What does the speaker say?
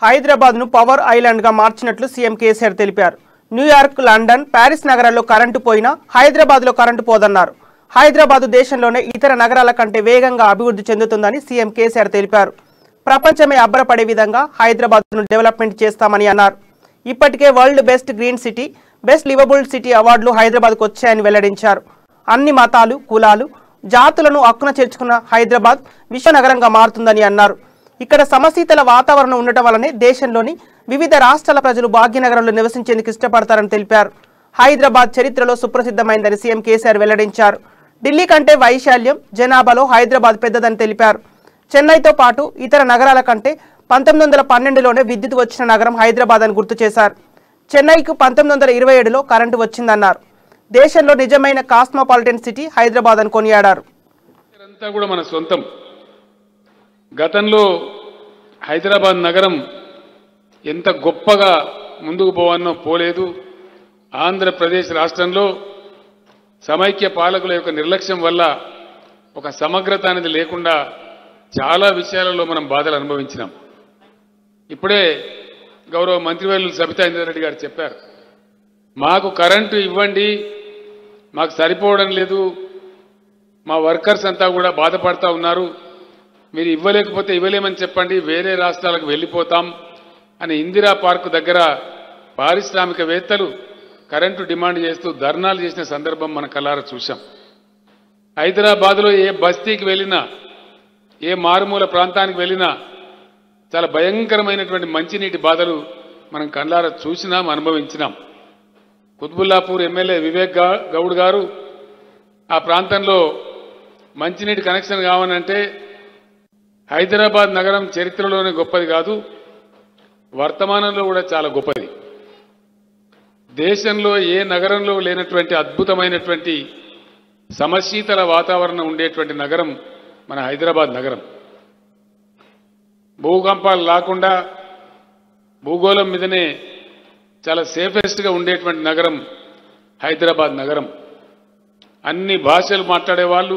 హైదరాబాద్ను power ఐలాండ్గా మార్చినట్లు CM KCR తెలిపారు. New York, London, Paris నగరాల్లో కరెంటు పోయినా హైదరాబాద్లో కరెంటు పోదన్నారు. హైదరాబాద్ దేశంలోనే ఇతర నగరాల కంటే వేగంగా అభివృద్ధి చెందుతుందని సీఎం కేసీఆర్ తెలిపారు. ప్రపంచమే అబ్బరపడే విధంగా హైదరాబాద్ను డెవలప్మెంట్ చేస్తామని అన్నారు. ఇప్పటికే world best green city, best liveable city అవార్డులు హైదరాబాద్కు వచ్చాయని వెల్లడించారు. అన్ని మతాలు, కులాలు, జాతులను హక్కున చేర్చుకున్న హైదరాబాద్ విశ్వనగరంగా మారుతుందని అన్నారు. ఇక్కడ సమశీతల వాతావరణం ఉండటం వల్లనే దేశంలోని వివిధ రాష్ట్రాల ప్రజలు భాగ్యనగరంలో నివసించేందుకు ఇష్టపడతారని తెలిపారు. హైదరాబాద్ చరిత్రలో సుప్రసిద్ధమైందని సీఎం కేసీఆర్ వెల్లడించారు. ఢిల్లీ కంటే వైశాల్యం, జనాభాలో హైదరాబాద్ పెద్దదని తెలిపారు. చెన్నైతో పాటు ఇతర నగరాల కంటే 1912లోనే విద్యుత్ వచ్చిన నగరం హైదరాబాద్ అని గుర్తు చేశారు. చెన్నైకు 1927లో కరెంటు వచ్చిందన్నారు. దేశంలో నిజమైన కాస్మోపాలిటన్ సిటీ హైదరాబాద్ అని కొనియాడారు. గతంలో హైదరాబాద్ నగరం ఎంత గొప్పగా ముందుకు పోవన్నో పోలేదు. ఆంధ్రప్రదేశ్ రాష్ట్రంలో సమైక్య పాలకుల యొక్క నిర్లక్ష్యం వల్ల ఒక సమగ్రత అనేది లేకుండా చాలా విషయాలలో మనం బాధలు అనుభవించినాం. ఇప్పుడే గౌరవ మంత్రివర్యులు సబితా ఇంద్రారెడ్డి గారు చెప్పారు, మాకు కరెంటు ఇవ్వండి, మాకు సరిపోవడం లేదు, మా వర్కర్స్ అంతా కూడా బాధపడతా ఉన్నారు, మీరు ఇవ్వలేకపోతే ఇవ్వలేమని చెప్పండి, వేరే రాష్ట్రాలకు వెళ్ళిపోతాం అని ఇందిరా పార్కు దగ్గర పారిశ్రామికవేత్తలు కరెంటు డిమాండ్ చేస్తూ ధర్నాలు చేసిన సందర్భం మన కళ్ళారా చూశాం. హైదరాబాద్లో ఏ బస్తీకి వెళ్ళినా, ఏ మారుమూల ప్రాంతానికి వెళ్ళినా చాలా భయంకరమైనటువంటి మంచినీటి బాధలు మనం కళ్ళారా చూసినాం, అనుభవించినాం. కుత్బుల్లాపూర్ ఎమ్మెల్యే వివేక్ గౌడ్ గారు ఆ ప్రాంతంలో మంచినీటి కనెక్షన్ కావాలంటే హైదరాబాద్ నగరం చరిత్రలోనే గొప్పది కాదు, వర్తమానంలో కూడా చాలా గొప్పది. దేశంలో ఏ నగరంలో లేనటువంటి అద్భుతమైనటువంటి సమశీతల వాతావరణం ఉండేటువంటి నగరం మన హైదరాబాద్ నగరం. భూకంపాలు రాకుండా భూగోళం మీదనే చాలా సేఫెస్ట్గా ఉండేటువంటి నగరం హైదరాబాద్ నగరం. అన్ని భాషలు మాట్లాడే వాళ్ళు,